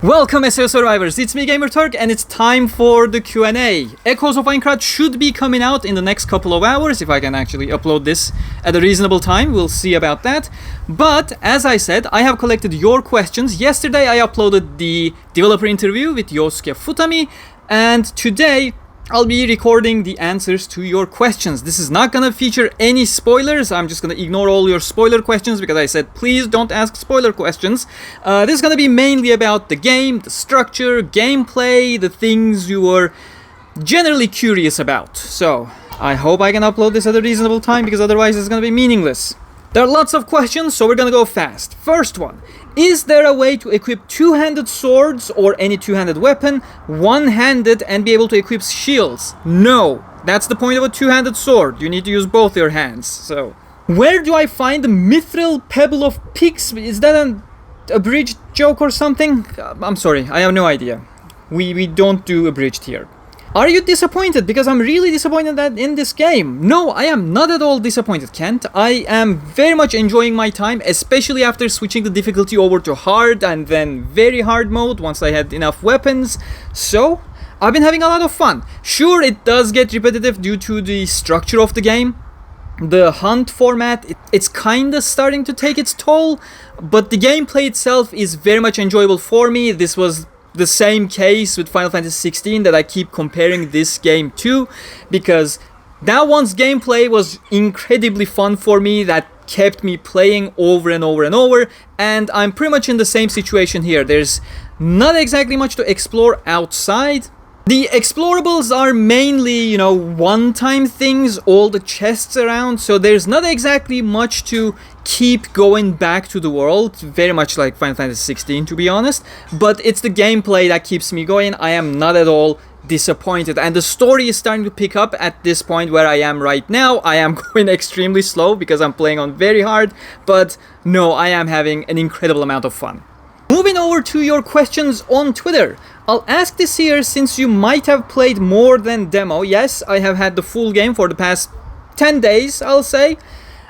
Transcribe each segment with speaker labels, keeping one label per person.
Speaker 1: Welcome SEO survivors, it's me Gamerturk and it's time for the Q&A. Echoes of Aincrad should be coming out in the next couple of hours if I can actually upload this at a reasonable time, we'll see about that. But as I said, I have collected your questions. Yesterday I uploaded the developer interview with Yosuke Futami, and today I'll be recording the answers to your questions. This is not gonna feature any spoilers. I'm just gonna ignore all your spoiler questions because I said please don't ask spoiler questions. This is gonna be mainly about the game, the structure, gameplay, the things you were generally curious about. So I hope I can upload this at a reasonable time because otherwise it's gonna be meaningless. There are lots of questions, so we're gonna go fast. First one, is there a way to equip two-handed swords or any two-handed weapon one-handed and be able to equip shields? No, that's the point of a two-handed sword. You need to use both your hands. So, where do I find the mithril pebble of pigs? Is that an abridged joke or something? I'm sorry, I have no idea. We don't do abridged here. Are you disappointed? Because I'm really disappointed that in this game. No, I am not at all disappointed, Kent. I am very much enjoying my time, especially after switching the difficulty over to hard and then very hard mode once I had enough weapons. So, I've been having a lot of fun. Sure, it does get repetitive due to the structure of the game. The hunt format, it's kinda starting to take its toll, but the gameplay itself is very much enjoyable for me. This was the same case with Final Fantasy XVI that I keep comparing this game to, because that one's gameplay was incredibly fun for me, that kept me playing over and over and over, and I'm pretty much in the same situation here. There's not exactly much to explore outside. The explorables are mainly, one-time things, all the chests around, so there's not exactly much to keep going back to the world, very much like Final Fantasy XVI to be honest, but it's the gameplay that keeps me going. I am not at all disappointed, and the story is starting to pick up at this point where I am right now. I am going extremely slow because I'm playing on very hard, but no, I am having an incredible amount of fun. Moving over to your questions on Twitter. I'll ask this here since you might have played more than demo. Yes, I have had the full game for the past 10 days, I'll say.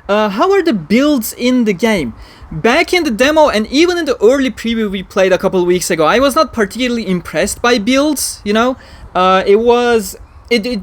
Speaker 1: How are the builds in the game? Back in the demo and even in the early preview we played a couple weeks ago, I was not particularly impressed by builds, It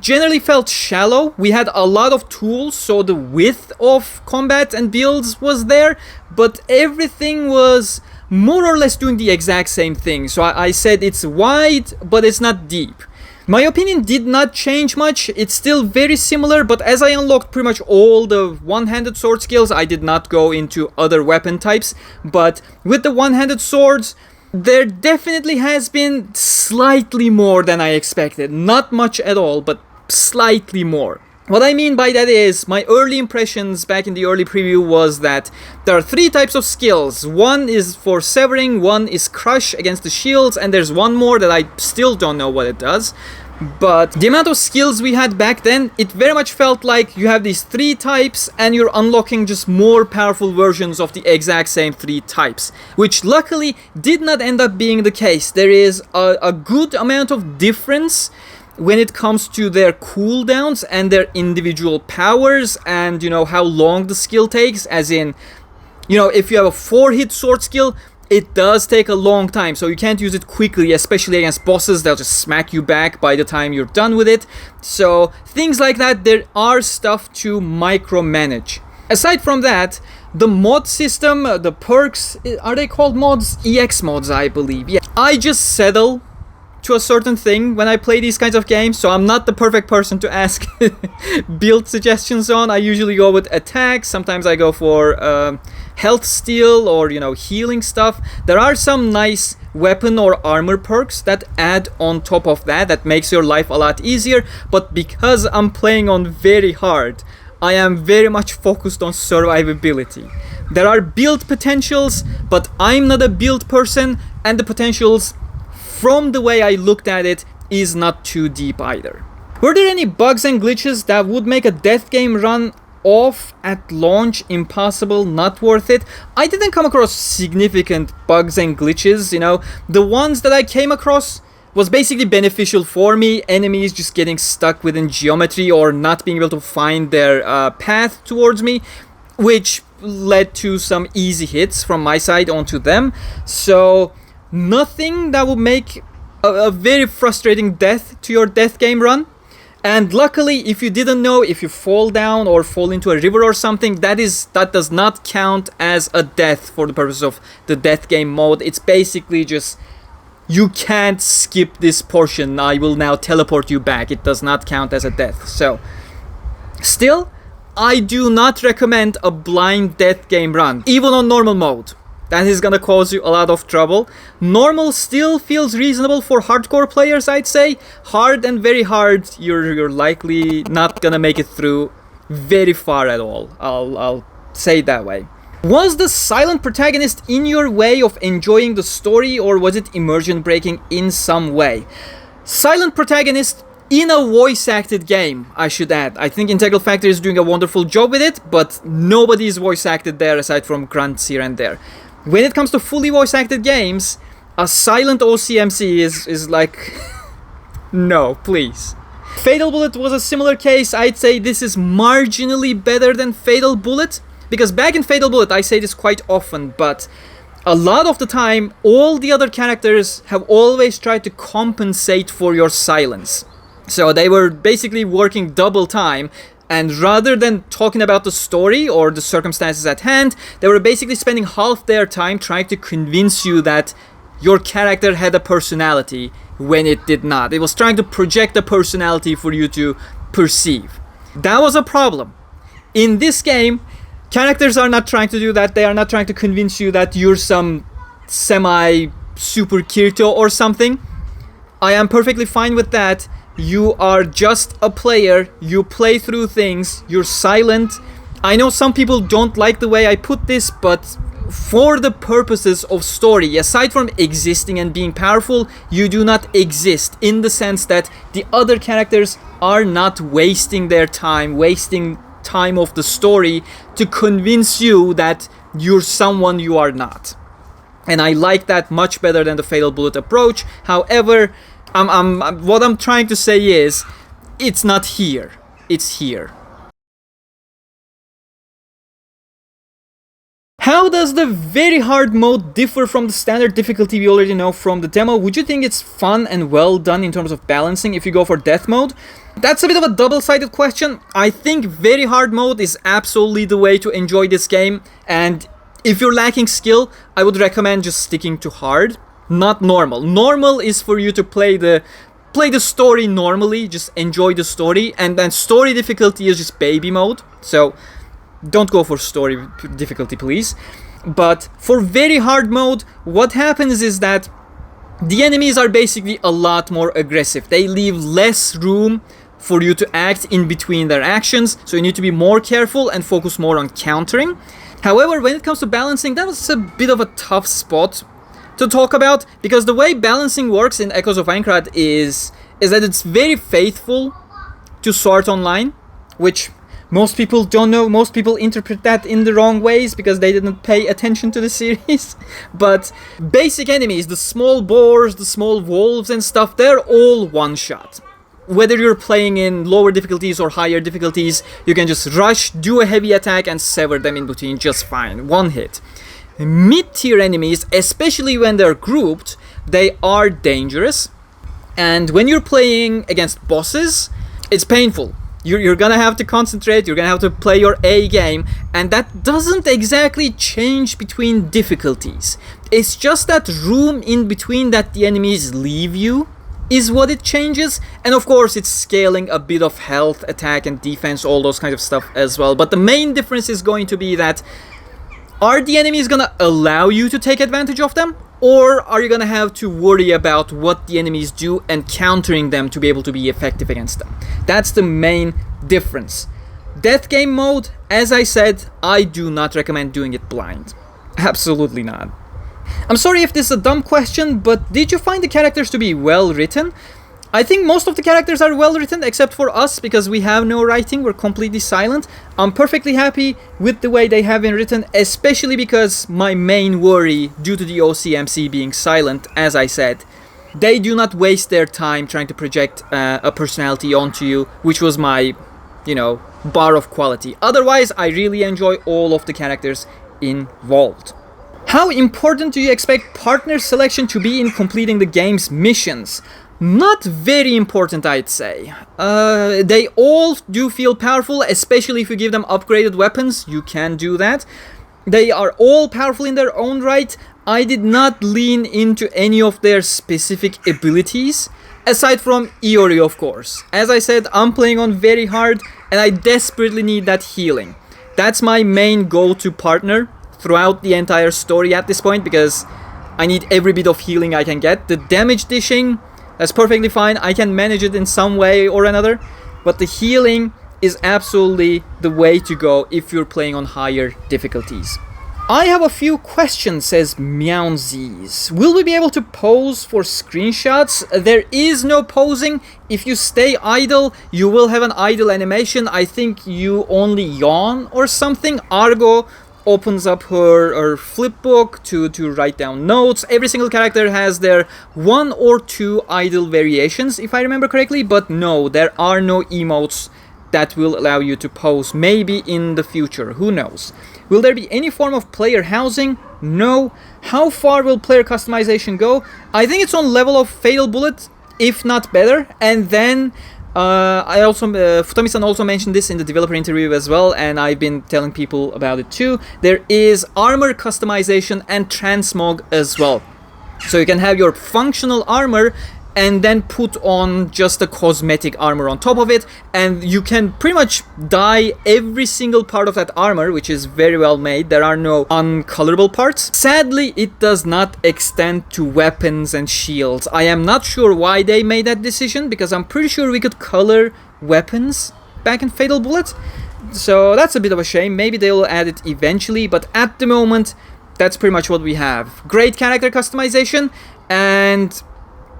Speaker 1: generally felt shallow. We had a lot of tools, so the width of combat and builds was there, but everything was more or less doing the exact same thing. So I said it's wide, but it's not deep. My opinion did not change much. It's still very similar, but as I unlocked pretty much all the one-handed sword skills, I did not go into other weapon types. But with the one-handed swords, there definitely has been slightly more than I expected. Not much at all, but slightly more. What I mean by that is, my early impressions back in the early preview was that there are three types of skills. One is for severing, one is crush against the shields, and there's one more that I still don't know what it does. But the amount of skills we had back then, it very much felt like you have these three types and you're unlocking just more powerful versions of the exact same three types, which luckily did not end up being the case. There is a good amount of difference when it comes to their cooldowns and their individual powers and, how long the skill takes, as in, if you have a 4-hit sword skill, it does take a long time, so you can't use it quickly, especially against bosses. They'll just smack you back by the time you're done with it. So, things like that, there are stuff to micromanage. Aside from that, the mod system, the perks, are they called mods? EX mods, I believe. Yeah, I just settle to a certain thing when I play these kinds of games, so I'm not the perfect person to ask build suggestions on. I usually go with attacks, sometimes I go for health steal or healing stuff. There are some nice weapon or armor perks that add on top of that makes your life a lot easier, but because I'm playing on very hard, I am very much focused on survivability. There are build potentials, but I'm not a build person, and the potentials, from the way I looked at it, is not too deep either. Were there any bugs and glitches that would make a death game run off at launch impossible, not worth it? I didn't come across significant bugs and glitches, The ones that I came across was basically beneficial for me. Enemies just getting stuck within geometry or not being able to find their path towards me, which led to some easy hits from my side onto them. So nothing that would make a very frustrating death to your death game run. And luckily, if you didn't know, if you fall down or fall into a river or something, that does not count as a death for the purpose of the death game mode. It's basically just, you can't skip this portion, I will now teleport you back. It does not count as a death. So, still, I do not recommend a blind death game run, even on normal mode. That is gonna cause you a lot of trouble. Normal still feels reasonable for hardcore players, I'd say. Hard and very hard, you're likely not gonna make it through very far at all. I'll say it that way. Was the silent protagonist in your way of enjoying the story, or was it immersion breaking in some way? Silent protagonist in a voice-acted game, I should add. I think Integral Factory is doing a wonderful job with it, but nobody is voice-acted there aside from grunts here and there. When it comes to fully voice-acted games, a silent OCMC is like... no, please. Fatal Bullet was a similar case. I'd say this is marginally better than Fatal Bullet, because back in Fatal Bullet, I say this quite often, but a lot of the time, all the other characters have always tried to compensate for your silence. So they were basically working double time, and rather than talking about the story or the circumstances at hand, they were basically spending half their time trying to convince you that your character had a personality when it did not. It was trying to project a personality for you to perceive. That was a problem. In this game, characters are not trying to do that. They are not trying to convince you that you're some semi-super Kirito or something. I am perfectly fine with that. You are just a player, you play through things, you're silent. I know some people don't like the way I put this, but for the purposes of story, aside from existing and being powerful, you do not exist, in the sense that the other characters are not wasting their time, wasting time of the story to convince you that you're someone you are not. And I like that much better than the Fatal Bullet approach. However, what I'm trying to say is, it's not here. It's here. How does the very hard mode differ from the standard difficulty we already know from the demo? Would you think it's fun and well done in terms of balancing if you go for death mode? That's a bit of a double-sided question. I think very hard mode is absolutely the way to enjoy this game, and if you're lacking skill, I would recommend just sticking to hard. Not normal. Normal is for you to play the story normally, just enjoy the story, and then story difficulty is just baby mode. So don't go for story difficulty, please. But for very hard mode, what happens is that the enemies are basically a lot more aggressive. They leave less room for you to act in between their actions, so you need to be more careful and focus more on countering. However, when it comes to balancing, that was a bit of a tough spot to talk about, because the way balancing works in Echoes of Aincrad is that it's very faithful to Sword Online, which most people don't know. Most people interpret that in the wrong ways because they didn't pay attention to the series. But basic enemies, the small boars, the small wolves and stuff, they're all one-shot. Whether you're playing in lower difficulties or higher difficulties, you can just rush, do a heavy attack and sever them in between just fine. One hit. Mid-tier enemies, especially when they're grouped, they are dangerous. And when you're playing against bosses, it's painful. You're gonna have to concentrate, you're gonna have to play your A game, and that doesn't exactly change between difficulties. It's just that room in between that the enemies leave you is what it changes, and of course it's scaling a bit of health, attack and defense, all those kinds of stuff as well. But the main difference is going to be that, are the enemies gonna allow you to take advantage of them? Or are you gonna have to worry about what the enemies do and countering them to be able to be effective against them? That's the main difference. Death game mode, as I said, I do not recommend doing it blind. Absolutely not. I'm sorry if this is a dumb question, but did you find the characters to be well written? I think most of the characters are well written, except for us, because we have no writing, we're completely silent. I'm perfectly happy with the way they have been written, especially because my main worry, due to the OCMC being silent, as I said, they do not waste their time trying to project a personality onto you, which was my, bar of quality. Otherwise, I really enjoy all of the characters involved. How important do you expect partner selection to be in completing the game's missions? Not very important, I'd say. They all do feel powerful, especially if you give them upgraded weapons. You can do that. They are all powerful in their own right. I did not lean into any of their specific abilities, aside from Iori, of course. As I said, I'm playing on very hard, and I desperately need that healing. That's my main go-to partner throughout the entire story at this point, because I need every bit of healing I can get. The damage dishing, that's perfectly fine. I can manage it in some way or another. But the healing is absolutely the way to go if you're playing on higher difficulties. I have a few questions, says Meowsies. Will we be able to pose for screenshots? There is no posing. If you stay idle, you will have an idle animation. I think you only yawn or something. Argo opens up her flip book to write down notes. Every single character has their 1 or 2 idle variations, if I remember correctly, but no, there are no emotes that will allow you to pose. Maybe in the future, who knows. Will there be any form of player housing? No. How far will player customization go? I think it's on level of Fatal Bullet, if not better, and then Futami-san also mentioned this in the developer interview as well, and I've been telling people about it too. There is armor customization and transmog as well. So you can have your functional armor and then put on just a cosmetic armor on top of it, and you can pretty much dye every single part of that armor, which is very well made. There are no uncolorable parts. Sadly, it does not extend to weapons and shields. I am not sure why they made that decision, because I'm pretty sure we could color weapons back in Fatal Bullet. So that's a bit of a shame. Maybe they will add it eventually, but at the moment, that's pretty much what we have. Great character customization, and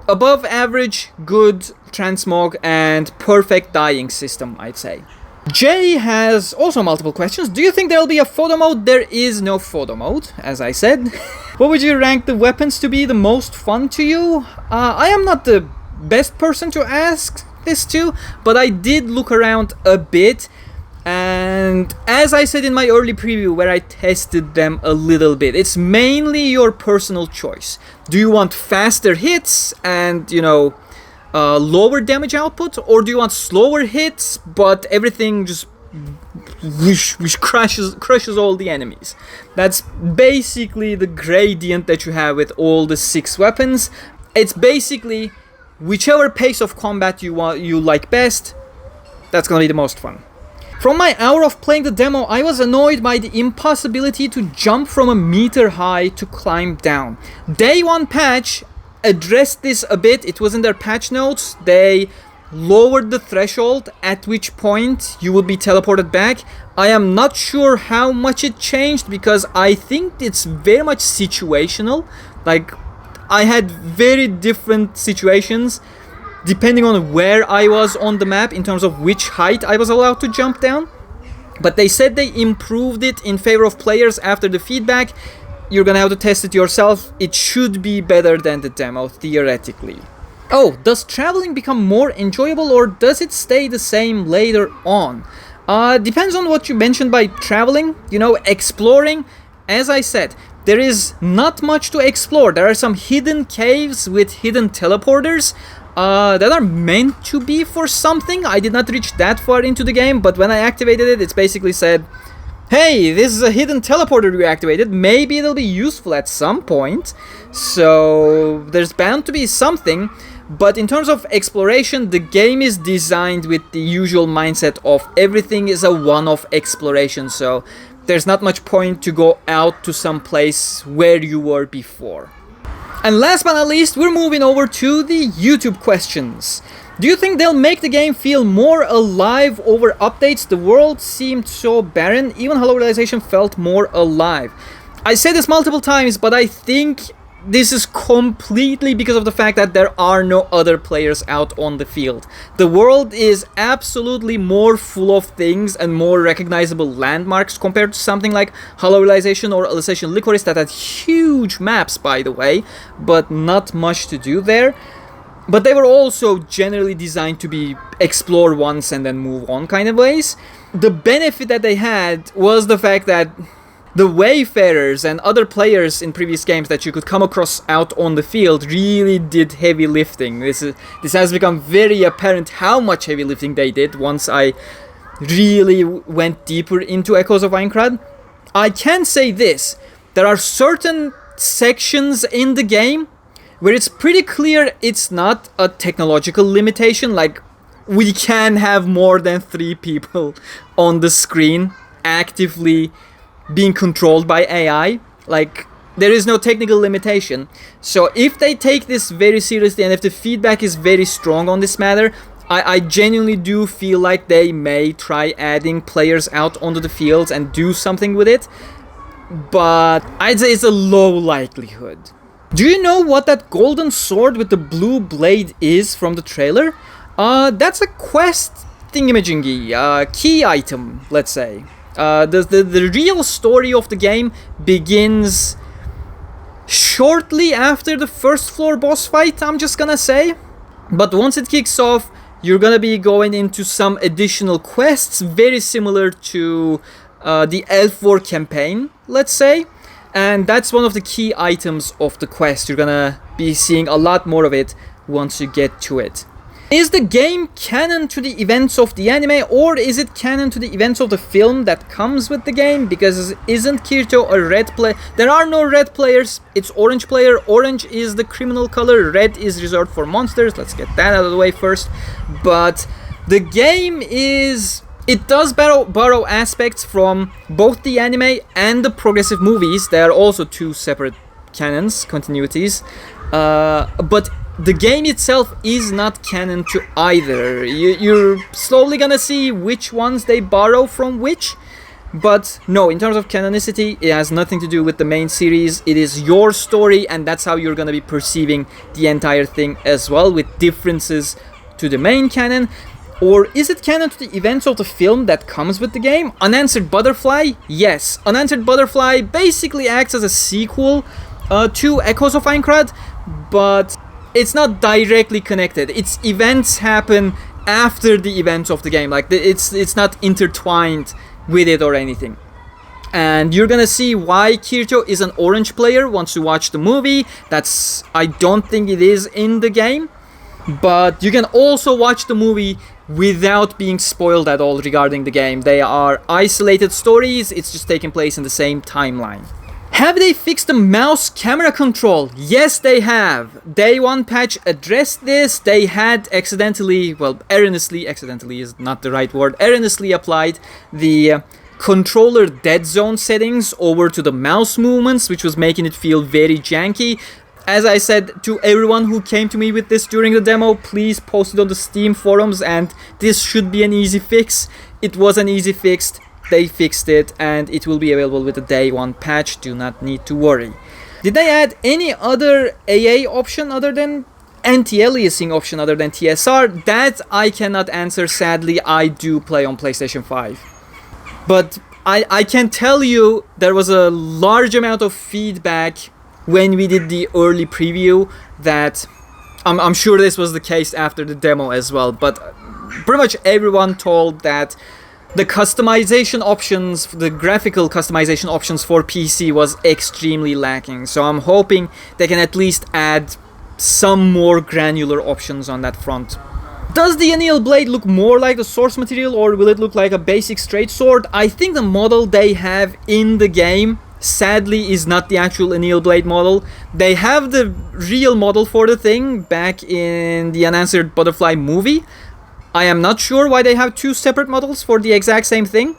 Speaker 1: above average, good transmog, and perfect dyeing system, I'd say. Jay has also multiple questions. Do you think there'll be a photo mode? There is no photo mode, as I said. What would you rank the weapons to be the most fun to you? I am not the best person to ask this to, but I did look around a bit. And as I said in my early preview where I tested them a little bit, it's mainly your personal choice. Do you want faster hits and, lower damage output? Or do you want slower hits, but everything just crushes all the enemies? That's basically the gradient that you have with all the 6 weapons. It's basically whichever pace of combat you like best, that's gonna be the most fun. From my hour of playing the demo, I was annoyed by the impossibility to jump from a meter high to climb down. Day 1 patch addressed this a bit. It was in their patch notes. They lowered the threshold at which point you would be teleported back. I am not sure how much it changed, because I think it's very much situational. Like, I had very different situations depending on where I was on the map in terms of which height I was allowed to jump down. But they said they improved it in favor of players after the feedback. You're gonna have to test it yourself. It should be better than the demo, theoretically. Oh, does traveling become more enjoyable, or does it stay the same later on? Depends on what you mentioned by traveling. Exploring. As I said, there is not much to explore. There are some hidden caves with hidden teleporters that are meant to be for something. I did not reach that far into the game, but when I activated it, it's basically said, hey, this is a hidden teleporter you activated. Maybe it'll be useful at some point. So there's bound to be something. But in terms of exploration, the game is designed with the usual mindset of everything is a one-off exploration. So there's not much point to go out to some place where you were before. And last but not least, we're moving over to the YouTube questions. Do you think they'll make the game feel more alive over updates? The world seemed so barren, even Hello Realization felt more alive. I said this multiple times, but I think this is completely because of the fact that there are no other players out on the field. The world is absolutely more full of things and more recognizable landmarks compared to something like Hello Realization or Alicization Lycoris that had huge maps, by the way, but not much to do there. But they were also generally designed to be explore once and then move on kind of ways. The benefit that they had was the fact that the wayfarers and other players in previous games that you could come across out on the field really did heavy lifting. This has become very apparent how much heavy lifting they did once I really went deeper into Echoes of Aincrad. I can say this, there are certain sections in the game where it's pretty clear it's not a technological limitation, like we can have more than 3 people on the screen actively being controlled by AI. Like, there is no technical limitation. So if they take this very seriously and if the feedback is very strong on this matter, I genuinely do feel like they may try adding players out onto the fields and do something with it. But I'd say it's a low likelihood. Do you know what that golden sword with the blue blade is from the trailer? That's a quest thingamajiggy, key item, let's say. The real story of the game begins shortly after the first floor boss fight, I'm just gonna say. But once it kicks off, you're gonna be going into some additional quests, very similar to the Elf War campaign, let's say. And that's one of the key items of the quest. You're gonna be seeing a lot more of it once you get to it. Is the game canon to the events of the anime, or is it canon to the events of the film that comes with the game? Because isn't Kirito a red player? There are no red players, it's orange player. Orange is the criminal color, red is reserved for monsters. Let's get that out of the way first. But the game it does borrow aspects from both the anime and the progressive movies. They are also 2 separate canons, continuities. But the game itself is not canon to either. You're slowly gonna see which ones they borrow from which. But no, in terms of canonicity, it has nothing to do with the main series. It is your story, and that's how you're gonna be perceiving the entire thing as well, with differences to the main canon. Or is it canon to the events of the film that comes with the game? Unanswered Butterfly? Yes. Unanswered Butterfly basically acts as a sequel to Echoes of Aincrad, but it's not directly connected. Its events happen after the events of the game. Like, it's not intertwined with it or anything. And you're gonna see why Kirito is an orange player once you watch the movie. I don't think it is in the game. But you can also watch the movie without being spoiled at all regarding the game. They are isolated stories, it's just taking place in the same timeline. Have they fixed the mouse camera control? Yes, they have. Day 1 patch addressed this. They had erroneously is not the right word, erroneously applied the controller dead zone settings over to the mouse movements, which was making it feel very janky. As I said to everyone who came to me with this during the demo, please post it on the Steam forums, and this should be an easy fix. It was an easy fix. They fixed it, and it will be available with the day 1 patch. Do not need to worry. Did they add any other AA option other than anti-aliasing option other than TSR? That I cannot answer, sadly. I do play on PlayStation 5. But I can tell you there was a large amount of feedback when we did the early preview that I'm sure this was the case after the demo as well, but pretty much everyone told that the customization options, the graphical customization options for PC was extremely lacking. So I'm hoping they can at least add some more granular options on that front. Does the anneal blade look more like the source material, or will it look like a basic straight sword? I think the model they have in the game sadly is not the actual anneal blade model. They have the real model for the thing back in the Unanswered Butterfly movie. I am not sure why they have 2 separate models for the exact same thing.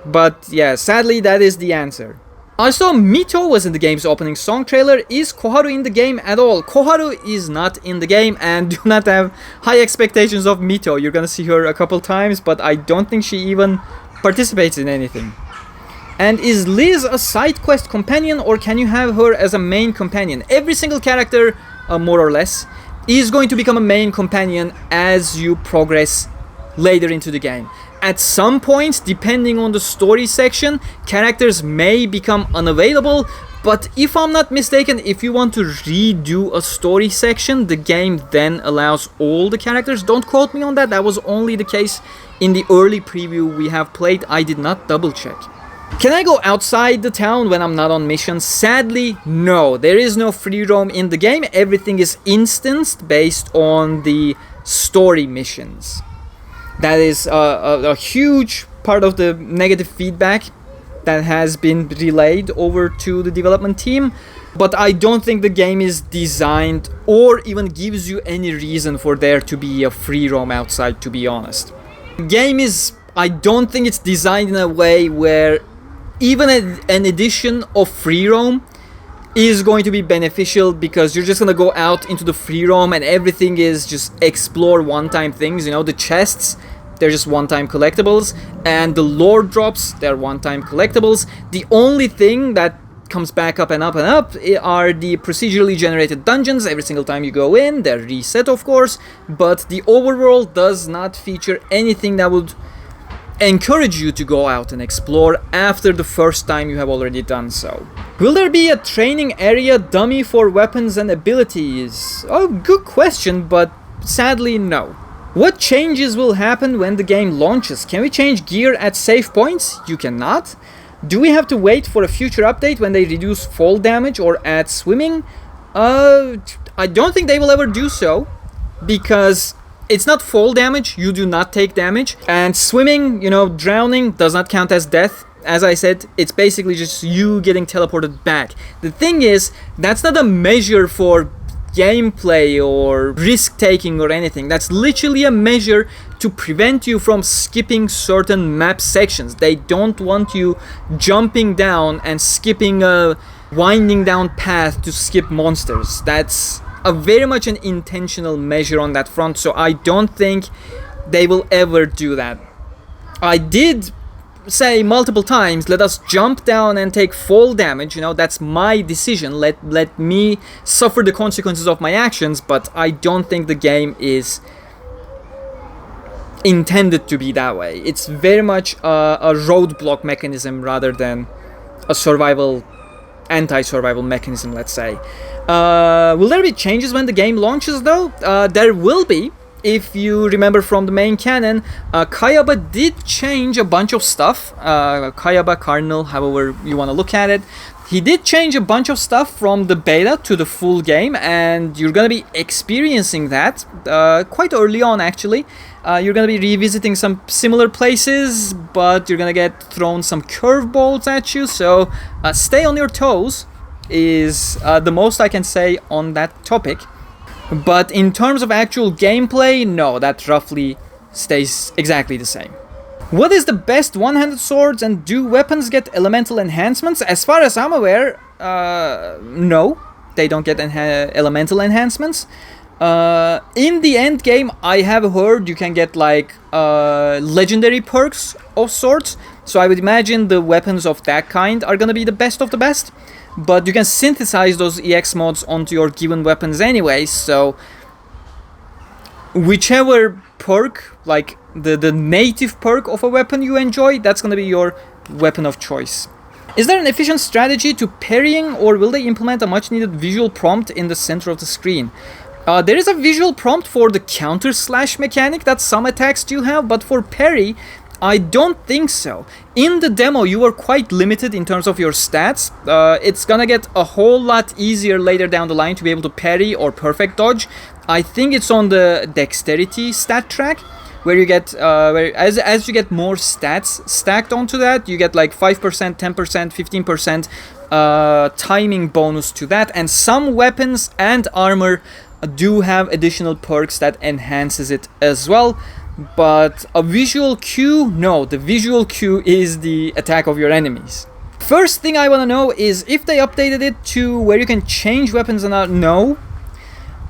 Speaker 1: But yeah, sadly that is the answer. I saw Mito was in the game's opening song trailer. Is Koharu in the game at all? Koharu is not in the game, and do not have high expectations of Mito. You're gonna see her a couple times, but I don't think she even participates in anything. And is Liz a side quest companion, or can you have her as a main companion? Every single character, more or less, is going to become a main companion as you progress later into the game. At some point, depending on the story section, characters may become unavailable, but if I'm not mistaken, if you want to redo a story section, the game then allows all the characters. Don't quote me on that, that was only the case in the early preview we have played. I did not double check. Can I go outside the town when I'm not on missions? Sadly, no. There is no free roam in the game. Everything is instanced based on the story missions. That is a huge part of the negative feedback that has been relayed over to the development team. But I don't think the game is designed or even gives you any reason for there to be a free roam outside, to be honest. The game is, I don't think it's designed in a way where even an addition of free roam is going to be beneficial, because you're just gonna go out into the free roam and everything is just explore one-time things. You know, the chests, they're just one-time collectibles, and the lore drops, they're one-time collectibles. The only thing that comes back up and up and up are the procedurally generated dungeons. Every single time you go in, they're reset, of course, but the overworld does not feature anything that would encourage you to go out and explore after the first time you have already done so. Will there be a training area dummy for weapons and abilities? Oh, good question, but sadly no. What changes will happen when the game launches? Can we change gear at save points? You cannot. Do we have to wait for a future update when they reduce fall damage or add swimming? I don't think they will ever do so, because it's not fall damage, you do not take damage, and swimming, you know, drowning does not count as death. As I said, it's basically just you getting teleported back. The thing is, that's not a measure for gameplay or risk-taking or anything. That's literally a measure to prevent you from skipping certain map sections. They don't want you jumping down and skipping a winding down path to skip monsters. That's a very much an intentional measure on that front, so I don't think they will ever do that. I did say multiple times, let us jump down and take fall damage, you know, that's my decision, let me suffer the consequences of my actions, but I don't think the game is intended to be that way. It's very much a roadblock mechanism rather than a anti-survival mechanism, let's say. Will there be changes when the game launches though? There will be. If you remember from the main canon, Kayaba did change a bunch of stuff. Kayaba, Cardinal, however you want to look at it. He did change a bunch of stuff from the beta to the full game, and you're going to be experiencing that quite early on, actually. You're going to be revisiting some similar places, but you're going to get thrown some curveballs at you, so stay on your toes is the most I can say on that topic. But in terms of actual gameplay, no, that roughly stays exactly the same. What is the best one-handed swords, and do weapons get elemental enhancements? As far as I'm aware, no, they don't get elemental enhancements. In the end game, I have heard you can get like legendary perks of sorts, so I would imagine the weapons of that kind are gonna be the best of the best. But you can synthesize those EX mods onto your given weapons anyway, so whichever perk, like the native perk of a weapon you enjoy, that's gonna be your weapon of choice. Is there an efficient strategy to parrying, or will they implement a much needed visual prompt in the center of the screen? There is a visual prompt for the counter slash mechanic that some attacks do have, but for parry, I don't think so. In the demo, you were quite limited in terms of your stats. It's gonna get a whole lot easier later down the line to be able to parry or perfect dodge. I think it's on the dexterity stat track, where you get, as you get more stats stacked onto that, you get like 5%, 10%, 15% timing bonus to that, and some weapons and armor do have additional perks that enhances it as well. But a visual cue, no, the visual cue is the attack of your enemies. First thing I want to know is if they updated it to where you can change weapons and no.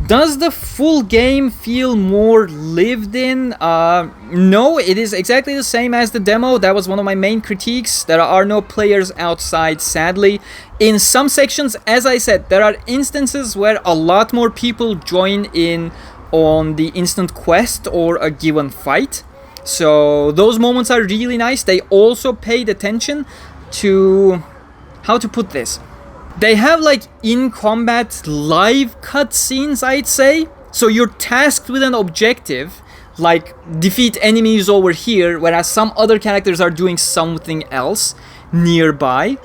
Speaker 1: Does the full game feel more lived in? No, it is exactly the same as the demo. That was one of my main critiques. There are no players outside, sadly. In some sections, as I said, there are instances where a lot more people join in on the instant quest or a given fight, so those moments are really nice. They also paid attention to, how to put this, they have like in combat live cutscenes, I'd say. So you're tasked with an objective, like defeat enemies over here, whereas some other characters are doing something else. nearby,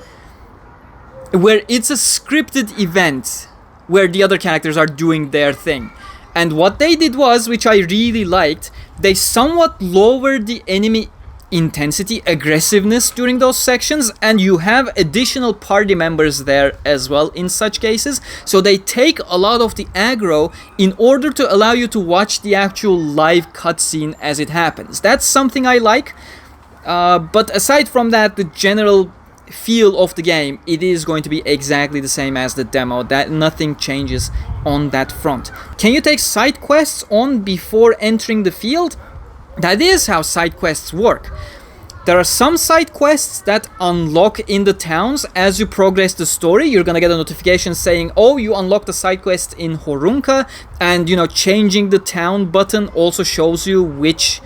Speaker 1: where it's a scripted event where the other characters are doing their thing. And what they did was, which I really liked, they somewhat lowered the enemy intensity, aggressiveness during those sections, and you have additional party members there as well in such cases. So they take a lot of the aggro in order to allow you to watch the actual live cutscene as it happens. That's something I like. But aside from that, the general feel of the game, it is going to be exactly the same as the demo. That nothing changes on that front. Can you take side quests on before entering the field? That is how side quests work. There are some side quests that unlock in the towns as you progress the story. You're gonna get a notification saying, oh, you unlocked a side quest in Horunka, and changing the town button also shows you which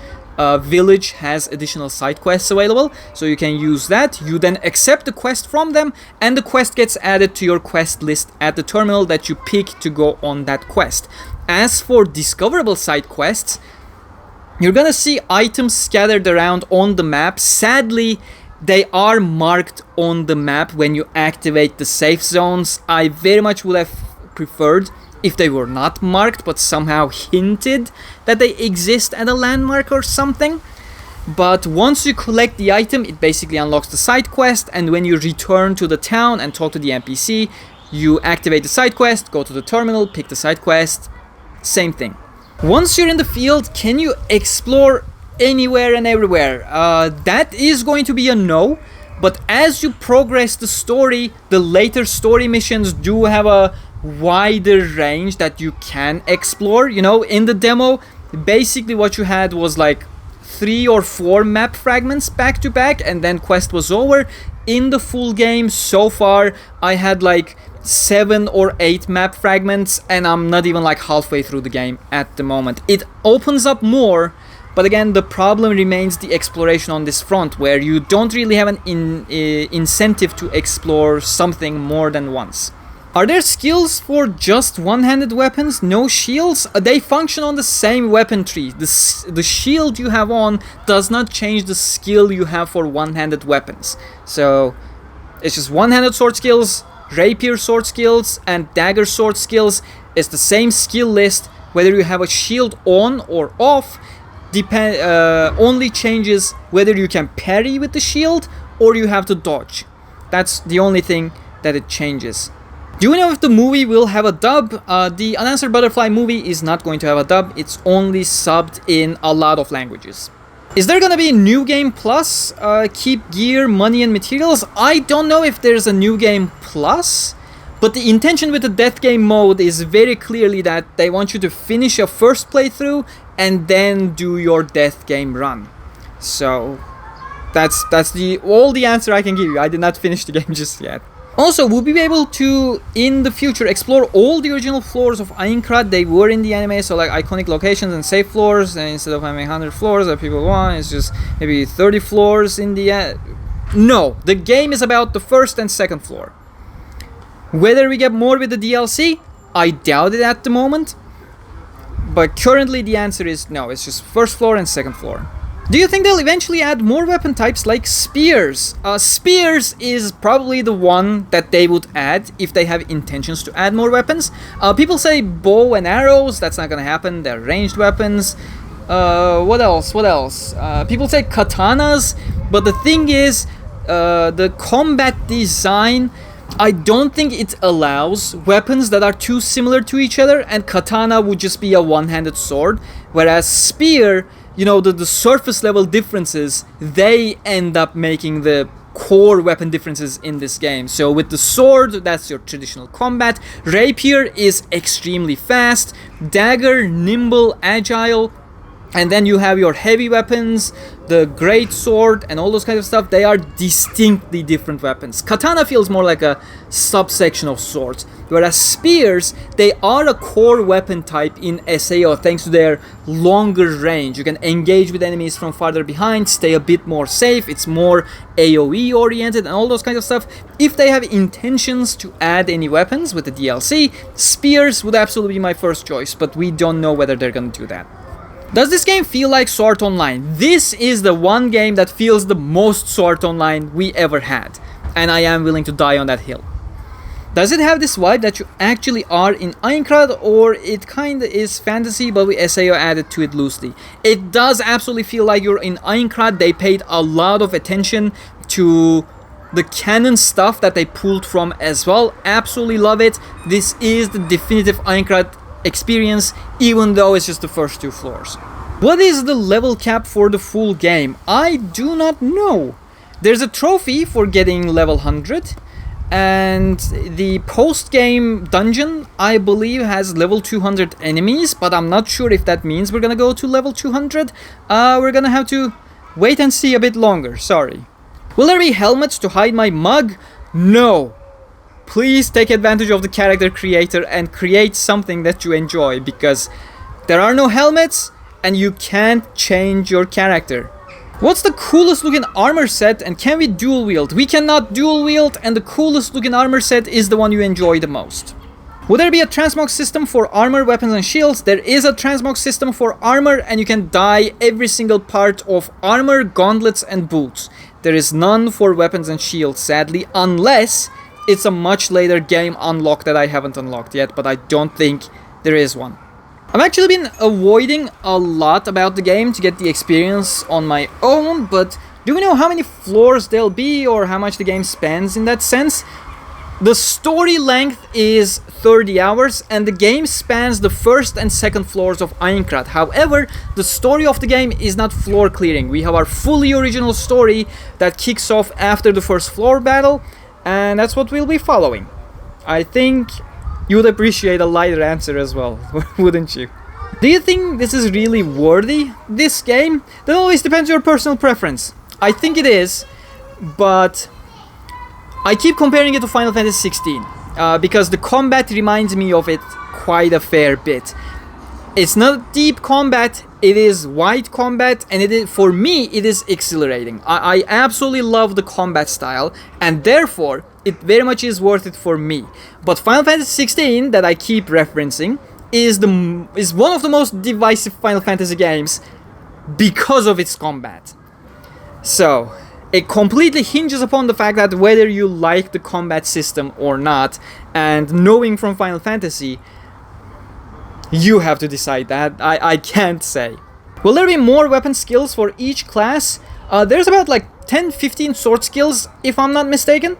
Speaker 1: village has additional side quests available, so you can use that. You then accept the quest from them, and the quest gets added to your quest list at the terminal that you pick to go on that quest. As for discoverable side quests, you're gonna see items scattered around on the map. Sadly, they are marked on the map when you activate the safe zones. I very much would have preferred if they were not marked, but somehow hinted that they exist at a landmark or something. But once you collect the item, it basically unlocks the side quest, and when you return to the town and talk to the NPC, you activate the side quest, go to the terminal, pick the side quest, same thing. Once you're in the field, can you explore anywhere and everywhere? That is going to be a no, but as you progress the story, the later story missions do have a wider range that you can explore. In the demo, basically what you had was like 3 or 4 map fragments back to back, and then quest was over. In the full game so far, I had like 7 or 8 map fragments, and I'm not even like halfway through the game at the moment. It opens up more, but again, the problem remains the exploration on this front, where you don't really have an incentive to explore something more than once. Are there skills for just one-handed weapons? No shields? They function on the same weapon tree. The shield you have on does not change the skill you have for one-handed weapons. So it's just one-handed sword skills, rapier sword skills, and dagger sword skills. It's the same skill list. Whether you have a shield on or off only changes whether you can parry with the shield or you have to dodge. That's the only thing that it changes. Do you know if the movie will have a dub? The Unanswered Butterfly movie is not going to have a dub. It's only subbed in a lot of languages. Is there gonna be a new game plus? Keep gear, money, and materials? I don't know if there's a new game plus, but the intention with the death game mode is very clearly that they want you to finish your first playthrough and then do your death game run. So that's all the answer I can give you. I did not finish the game just yet. Also, we'll be able to, in the future, explore all the original floors of Aincrad. They were in the anime, so like iconic locations and safe floors, and instead of having 100 floors that people want, it's just maybe 30 floors in the No, the game is about the first and second floor. Whether we get more with the DLC, I doubt it at the moment. But currently the answer is no, it's just first floor and second floor. Do you think they'll eventually add more weapon types like spears? Spears is probably the one that they would add if they have intentions to add more weapons. People say bow and arrows, that's not gonna happen, they're ranged weapons. What else? People say katanas, but the thing is, the combat design, I don't think it allows weapons that are too similar to each other, and katana would just be a one-handed sword, whereas spear, the surface level differences, they end up making the core weapon differences in this game. So with the sword, that's your traditional combat. Rapier is extremely fast. Dagger, nimble, agile. And then you have your heavy weapons, the great sword, and all those kinds of stuff. They are distinctly different weapons. Katana feels more like a subsection of swords, whereas spears, they are a core weapon type in SAO thanks to their longer range. You can engage with enemies from farther behind, stay a bit more safe, it's more AoE oriented, and all those kinds of stuff. If they have intentions to add any weapons with the DLC, spears would absolutely be my first choice, but we don't know whether they're gonna do that. Does this game feel like Sword Online? This is the one game that feels the most Sword Online we ever had, and I am willing to die on that hill. Does it have this vibe that you actually are in Aincrad, or it kinda is fantasy but with SAO added to it loosely? It does absolutely feel like you're in Aincrad. They paid a lot of attention to the canon stuff that they pulled from as well. Absolutely love it. This is the definitive Aincrad experience, even though it's just the first 2 floors. What is the level cap for the full game? I do not know. There's a trophy for getting level 100. And the post-game dungeon, I believe, has level 200 enemies, but I'm not sure if that means we're gonna go to level 200. We're gonna have to wait and see a bit longer, sorry. Will there be helmets to hide my mug? No. Please take advantage of the character creator and create something that you enjoy, because there are no helmets and you can't change your character. What's the coolest looking armor set, and can we dual wield? We cannot dual wield, and the coolest looking armor set is the one you enjoy the most. Would there be a transmog system for armor, weapons and shields? There is a transmog system for armor, and you can dye every single part of armor, gauntlets and boots. There is none for weapons and shields, sadly, unless it's a much later game unlock that I haven't unlocked yet, but I don't think there is one. I've actually been avoiding a lot about the game to get the experience on my own, but do we know how many floors there'll be or how much the game spans in that sense? The story length is 30 hours and the game spans the first and second floors of Aincrad. However, the story of the game is not floor clearing. We have our fully original story that kicks off after the first floor battle, and that's what we'll be following. I think you would appreciate a lighter answer as well, wouldn't you? Do you think this is really worthy, this game? That always depends on your personal preference. I think it is, but I keep comparing it to Final Fantasy 16 because the combat reminds me of it quite a fair bit. It's not deep combat, it is wide combat, and it is, for me, it is exhilarating. I absolutely love the combat style, and therefore, it very much is worth it for me. But Final Fantasy 16, that I keep referencing, is one of the most divisive Final Fantasy games because of its combat. So, it completely hinges upon the fact that whether you like the combat system or not, and knowing from Final Fantasy, you have to decide that. I can't say. Will there be more weapon skills for each class? There's about like 10-15 sword skills, if I'm not mistaken,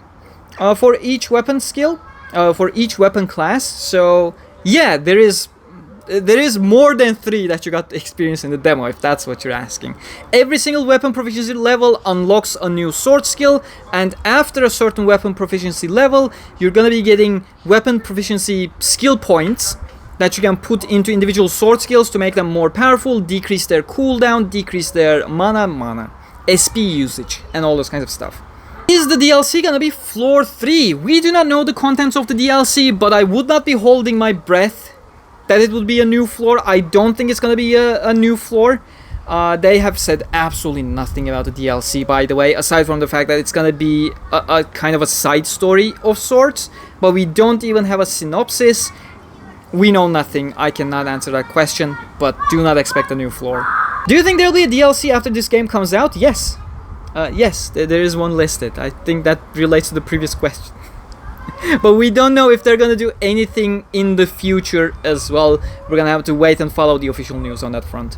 Speaker 1: for each weapon skill, for each weapon class. So yeah, there is more than 3 that you got to experience in the demo, if that's what you're asking. Every single weapon proficiency level unlocks a new sword skill, and after a certain weapon proficiency level, you're gonna be getting weapon proficiency skill points that you can put into individual sword skills to make them more powerful, decrease their cooldown, decrease their mana, SP usage, and all those kinds of stuff. Is the DLC gonna be floor 3? We do not know the contents of the DLC, but I would not be holding my breath that it would be a new floor. I don't think it's gonna be a new floor. They have said absolutely nothing about the DLC, by the way, aside from the fact that it's gonna be a kind of a side story of sorts, but we don't even have a synopsis. We know nothing. I cannot answer that question, but do not expect a new floor. Do you think there will be a DLC after this game comes out? Yes. Yes, there is one listed. I think that relates to the previous question. But we don't know if they're gonna do anything in the future as well. We're gonna have to wait and follow the official news on that front.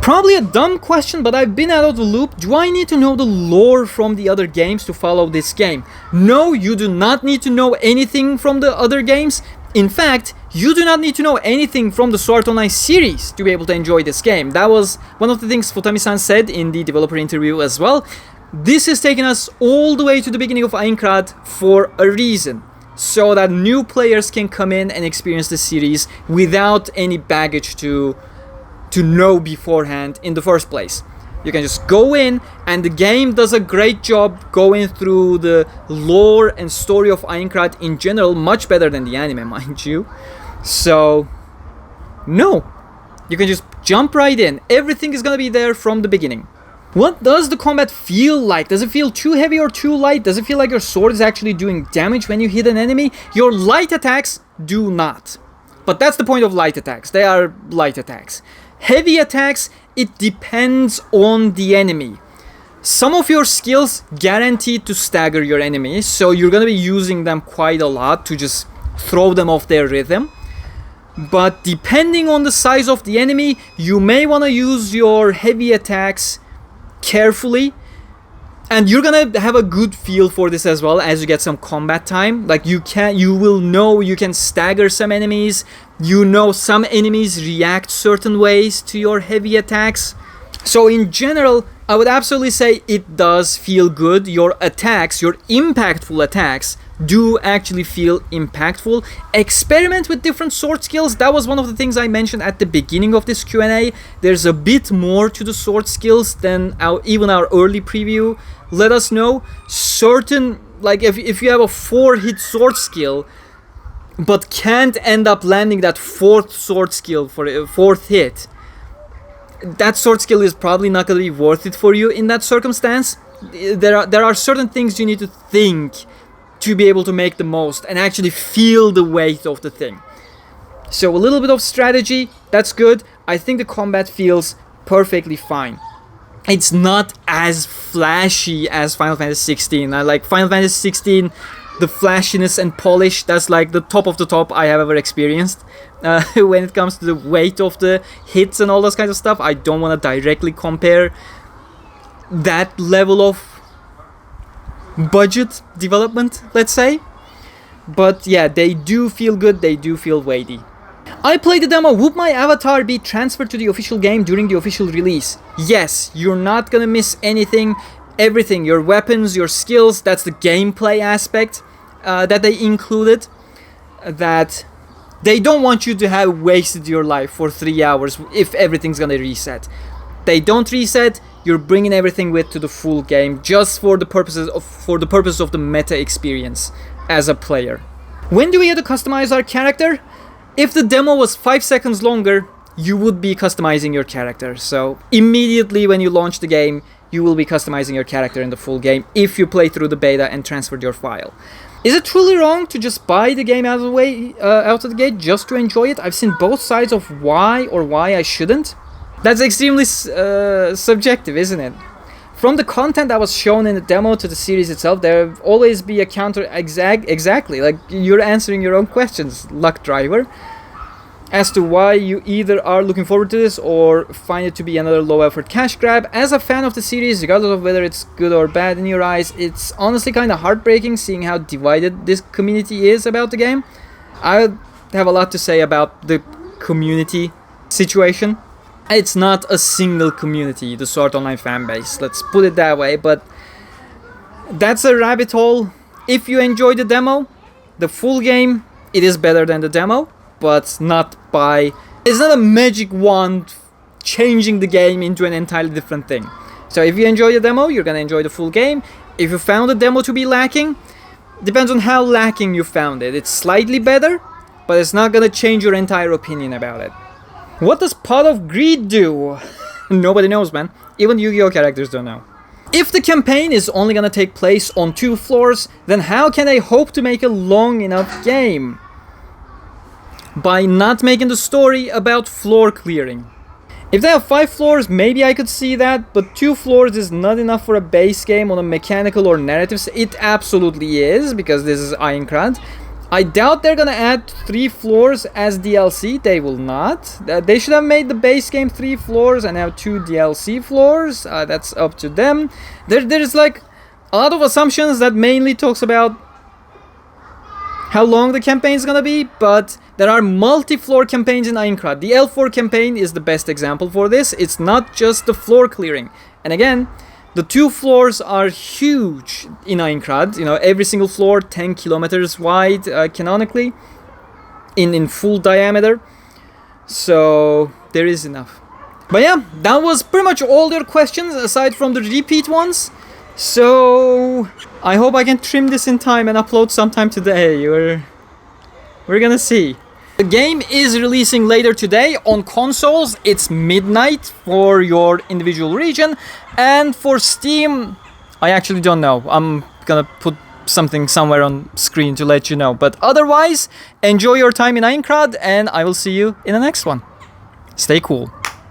Speaker 1: Probably a dumb question, but I've been out of the loop. Do I need to know the lore from the other games to follow this game? No, you do not need to know anything from the other games. In fact, you do not need to know anything from the Sword Online series to be able to enjoy this game. That was one of the things Futami-san said in the developer interview as well. This has taken us all the way to the beginning of Aincrad for a reason, so that new players can come in and experience the series without any baggage to know beforehand in the first place. You can just go in, and the game does a great job going through the lore and story of Aincrad in general, much better than the anime, mind you. So, no. You can just jump right in. Everything is gonna be there from the beginning. What does the combat feel like? Does it feel too heavy or too light? Does it feel like your sword is actually doing damage when you hit an enemy? Your light attacks do not. But that's the point of light attacks. They are light attacks. Heavy attacks, it depends on the enemy. Some of your skills guaranteed to stagger your enemies, so you're gonna be using them quite a lot to just throw them off their rhythm. But depending on the size of the enemy, you may want to use your heavy attacks carefully. And you're gonna have a good feel for this as well as you get some combat time. Like you will know you can stagger some enemies. You know some enemies react certain ways to your heavy attacks. So in general, I would absolutely say it does feel good. Your attacks, your impactful attacks, do actually feel impactful. Experiment with different sword skills. That was one of the things I mentioned at the beginning of this Q&A. There's a bit more to the sword skills than even our early preview. Let us know. Certain, like if you have a 4-hit sword skill, but can't end up landing that 4th sword skill for a 4th hit, that sword skill is probably not going to be worth it for you in that circumstance. There are certain things you need to think to be able to make the most and actually feel the weight of the thing. So a little bit of strategy, that's good. I think the combat feels perfectly fine. It's not as flashy as Final Fantasy 16. I like Final Fantasy 16, the flashiness and polish, that's like the top of the top I have ever experienced. When it comes to the weight of the hits and all those kinds of stuff, I don't want to directly compare that level of budget development, let's say. But yeah, they do feel good, they do feel weighty. I played the demo. Would my avatar be transferred to the official game during the official release? Yes, you're not gonna miss anything. Everything, your weapons, your skills, that's the gameplay aspect that they included. That they don't want you to have wasted your life for 3 hours if everything's gonna reset. They don't reset. You're bringing everything with to the full game just for the purpose of the meta experience as a player. When do we have to customize our character? If the demo was 5 seconds longer, you would be customizing your character. So immediately when you launch the game, you will be customizing your character in the full game if you play through the beta and transferred your file. Is it truly wrong to just buy the game out of the gate just to enjoy it? I've seen both sides of why I shouldn't. That's extremely subjective, isn't it? From the content that was shown in the demo to the series itself, there will always be a counter exactly, like you're answering your own questions, Luck Driver, as to why you either are looking forward to this or find it to be another low-effort cash grab. As a fan of the series, regardless of whether it's good or bad in your eyes, it's honestly kind of heartbreaking seeing how divided this community is about the game. I have a lot to say about the community situation. It's not a single community, the Sword Online fanbase, let's put it that way, but that's a rabbit hole. If you enjoy the demo, the full game, it is better than the demo, but it's not a magic wand changing the game into an entirely different thing. So if you enjoy the demo, you're gonna enjoy the full game. If you found the demo to be lacking, depends on how lacking you found it. It's slightly better, but it's not gonna change your entire opinion about it. What does Pot of Greed do? Nobody knows, man. Even Yu-Gi-Oh! Characters don't know. If the campaign is only gonna take place on 2 floors, then how can they hope to make a long enough game? By not making the story about floor clearing. If they have 5 floors, maybe I could see that, but 2 floors is not enough for a base game on a mechanical or narrative. It absolutely is, because this is Aincrad. I doubt they're gonna add 3 floors as DLC. They will not. They should have made the base game 3 floors and have 2 DLC floors. That's up to them. There's like a lot of assumptions that mainly talks about how long the campaign is gonna be, but there are multi-floor campaigns in Aincrad. The L4 campaign is the best example for this. It's not just the floor clearing. And again, the 2 floors are huge in Aincrad. You know, every single floor 10 kilometers wide, canonically, in full diameter. So there is enough. But yeah, that was pretty much all your questions aside from the repeat ones. So I hope I can trim this in time and upload sometime today. We're gonna see. The game is releasing later today on consoles. It's midnight for your individual region, and for Steam, I actually don't know. I'm gonna put something somewhere on screen to let you know. But otherwise, enjoy your time in Aincrad, and I will see you in the next one. Stay cool.